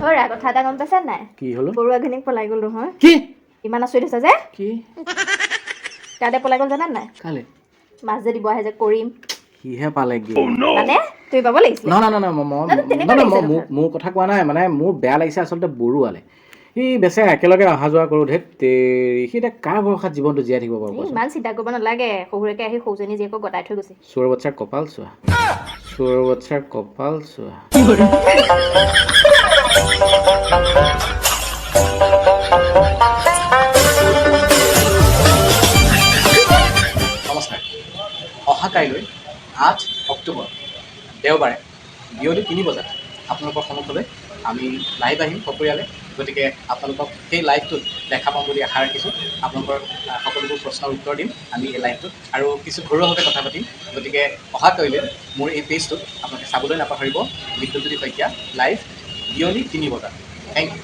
aura কথা এটা গম পাইছা নাই কি হলো বৰুৱাঘনীক পলাই গ'ল নহয় কি ইমান আচৰিত হৈছে যে কি কালে পলাই গ'ল জানা নাই কালে মাছ যে দিব আহে যে কৰিম কিহে পালেগে মানে তুমি পাব লাগিছিলে মোৰ কথা কোৱা নাই মানে মোৰ বেয়া লাগিছে আচলতে বৰুৱালে সি বেচেৰা একেলগে অহা যোৱা কৰোঁ ধেত তেৰি সি এতিয়া কাৰ ভৰসাত জীৱনটো জীয়াই থাকিব বাৰু ইমান চিন্তা কৰিব নালাগে শহুৰেকে আহি সৌজনী জীয়েকক গতাই থৈ গৈছে চোৰ বাচ্ছাৰ কপাল চোৱা চোৰ বাচ্ছাৰ কপাল চোৱা নমস্কাৰ অহা কাইলৈ 8 অক্টোবৰ দেওবাৰে বিয়লি 3 বজাত আপোনালোকৰ সন্মুখলৈ আমি লাইভ আহিম সপৰিয়ালে গতিকে আপোনালোকক সেই লাইভটোত দেখা পাম বুলি আশা ৰাখিছোঁ আপোনালোকৰ সকলোবোৰ প্ৰশ্নৰ উত্তৰ দিম আমি এই লাইভটোত আৰু কিছু ঘৰুৱাভাৱে কথা পাতিম গতিকে অহা কাইলৈ মোৰ এই পেজটোত আপোনালোকে চাবলৈ নাপাহৰিব বিদ্যুৎজ্যোতি শইকীয়া লাইভ বিয়লি 3 বজাত থেংক ইউ